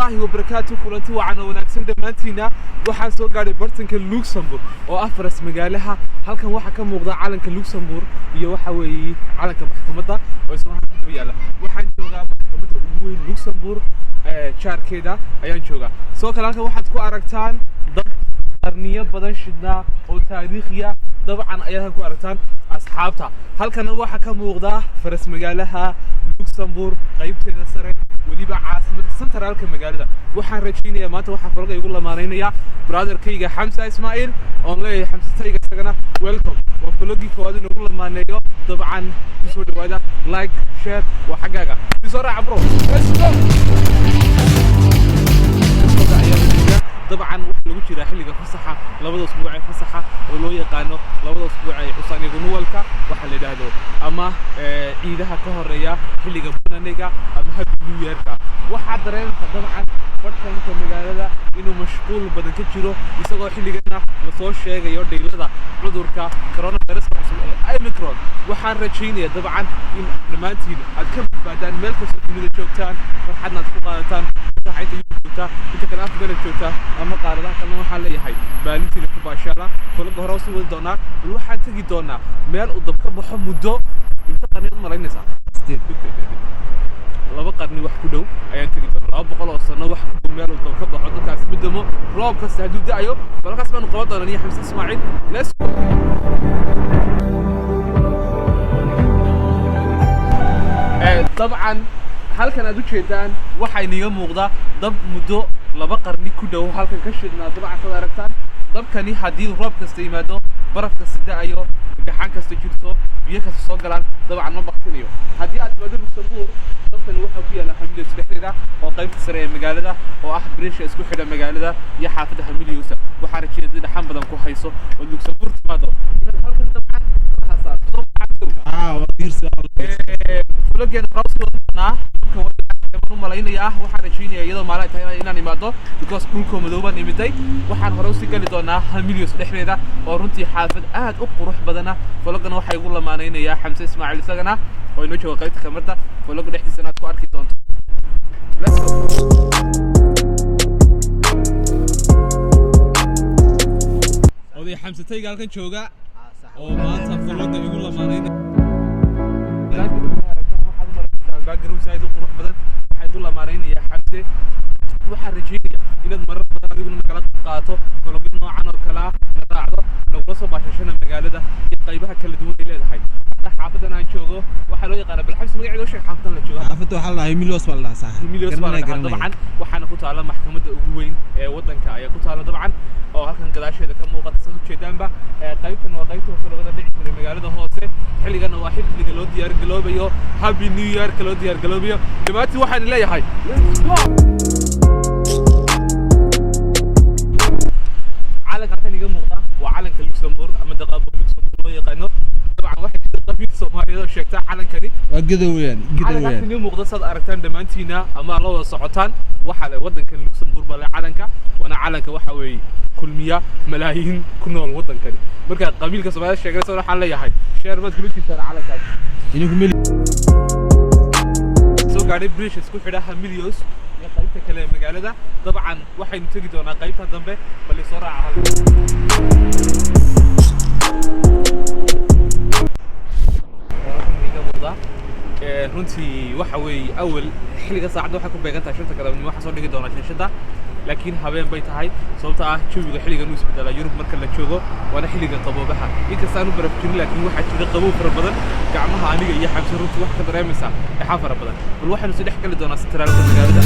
الله وبركاته كلنتي وعنا وناكسن دمانتينا waxaan soo gaaray bartanka Luxembourg oo afras magaalaha halkan waxa ka muuqda calanka Luxembourg iyo waxa weeye calanka maxkamadda oo isoo halka yaala waxaan joogaa maxkamadda ugu weyn Luxembourg jaarkeeda ayaan joogaa soo kale halkan waxaad ku aragtaan dad qarniyo badan shidnaa oo taariikhiya dabcan ayaad ku aragtaan asxaabta halkan waxa ka muuqda faras magaalaha Luxembourg qaybteeda sare waliba caasimada centralka magaalada waxaan rajaynayaa maanta waxa falga igu lamaanaynaya brotherkayga Xamsa Ismaaciil oo leeyahay Xamsa tayga isagana welcome wa falogii koowaad inuu lamaanayo dabcan soo dhawaada like share wa xagaaga soo raac bro let's go طبعا lagu jira xilliga fasaxa labada usbuuc ee fasaxa oo loo yaqaano labada usbuuc ee xusaaniga nuwalka waxa la yiraahdo ama ciidaha ka horeeya xilliga bunaniga ama happy new year-ka waxa dareemka dabcan bartanka magaalada inuu mashquul badan ka jiro isagoo xilligana la soo sheegayo dhaylada cudurka coronavirus ee Omicron waxaan rajaynayaa dabcan in dhamaantiin aad ka badbaadaan meel kasta dunida joogtaan farxadna aad ku qaadataan inta kale aad garan joogtaa ama qaaradaha kale waxa la yahay maalintii ku baashala kulada hore soo wadi doonaa waxaan tagi doonaa meel u dab ka baxo muddo inta qarniyo malaynaysa laba qarni wax ku dhow ayaan tagi doonaa 200 oo sano wax ku meel u dab ka baxo dadkaas midamo roob kasta haduu daayo balkaas baan qaban doonaa Xamsa Ismaaciil let's go طبعا halkan aad u jeedaan waxa inaga muuqda dab muddo laba qarni ku dhow halkan ka shidnaa dabcan soo aragtaan dabkani hadii roob kasta yimaado baraf kasta daayo gaxan kasta jirto biyo kasta soo galaan dabcan ma baqtinayo hadii aad wado Luxembourg dabkani waxa ku yaala Hamilius dhexdeeda oo qaybta sare ee magaalada oo ah bridge isku xidha magaalada iyo xaafadda Hamilius waxa rajaynayaa dhaxan badan ku hayso oo Luxembourg timaado halkan dabcan waxa soo wadiirsi فلقينا راسنا كمان ملايين waxaan rajaynayaa iyadoo maalin tahay inaan imaado because dhulka madooban imiday waxaan hore u sii gali doonaa Hamilius dhexdeeda oo runtii xaafad aad u qurux badana falogana waxa igu lamaanaynayaa Xamsa Ismaaciil isagana oo inoo jooga qaybta kamarada faloga dhexdiisana aad ku arki doonto let's go oday Xamsa tayga halkan jooga oo maanta faloga igu lamaanaynaya background side qurux badan waxay dul lamaanaynaya Xamse waxa rajaynayaa inaad marar badan adiguna kala qaato falog noocan oo kala raacdo lagu soo baashashana magaalada iyo qaybaha kala duwan ee leedahay xaafadan aan joogo waxa loo yaqaan bal Xamse magaceedu sheeg xaafadan la joogo xaafadu waxa la yahay Milios wala sax Milios wala dabcan waxaana ku taala maxkamadda ugu weyn ee wadanka ayaa ku taala dabcan oo halkan gadaasheeda ka muuqata soo jeedaanba qaybtan waa qaybta falogada dhicida magaalada hoose xilligana waa xilliga loo diyaar galoobayo happy new year ka loo diyaar galoobayo dhamaantii waxaan leeyahay calanka halkan iga muuqda waa calanka Luxembourg ama daqaabo Luxembourg loo yaqaano dabcan waxa jira qabiil Soomaaliyeed oo sheegta calankani waa gidaween calanka iga muuqda sad aragtaan dhamaantiina ama la wada socotaan waxa la wadanka Luxembourg baa calanka wana calanka waxa weey kulmiya malaayiin ku nool wadankani marka qabiilka Soomaaliyeed sheegayso waxaan leeyahay sheer mad gulkiisa calankaas inuu meel soo gaaray bridge isku xidha Hamilius iyo qaybta kale ee magaalada dabcan waxaynu tagi doonaa qaybta dambe bal soo raaca runtii waxa weey awal xilliga saacada waxa ku beegantahay 5 galabnimo waxa soo dhigi doona shashada laakiin habeen bay tahay sababta ah jawiga xilligan uu isbedela Yurub marka la joogo waana xilliga qaboobaha inkasta aanu baraf jirin laakiin waxa jira qabow fara badan gacmaha aniga iyo Xamsa runtii wax ka dareemaysa dhaxan fara badan bal waxaanu si dhex gali doonaa centralka magaalada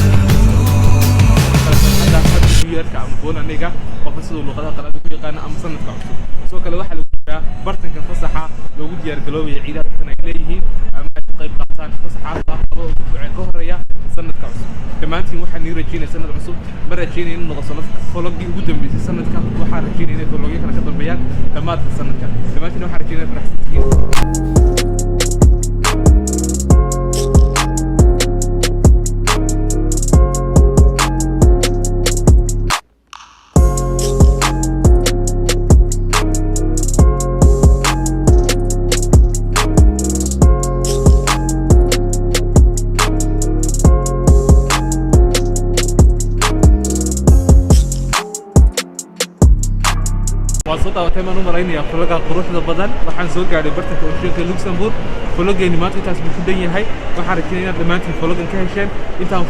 yeerka ama bonaniga qof sidoo luqadaha qalaad ku yaqaan ama sanadka cusub soo kale waxa lagu jiraa bartanka fasaxa loogu diyaar galoobayo ciidaha kan ay leeyihiin ama qayb qaataan fasaxaadka oo usbuuceen ka horeeya sanadka cusub dhamaantiin waxaan rajaynayaa sanad cusub ma rajaynayno in noqoto falogii ugu dambeysay sanadka waxaan rajaynayaa in falogii kale ka dambeeyaan dhamaadka sanadka dhamaantiin waxaan rajaynayaa faraxsantiin وصلت أو تمن نمر إني أفلق قروح ضبطن وحن زوج على برتك وشيك لوكسمبورغ فلق إني ما تيجي تسمع كده هاي وحركينا لما أنت فلق كهشين أنت هم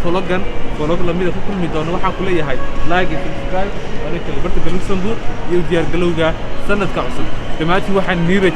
فلق لما إذا كل ميدان وحن كلية هاي لاقي في السكاي أنا كده برتك لوكسمبورغ يودي أرجلوجا سنة كعصر لما تيجي وحن نيرة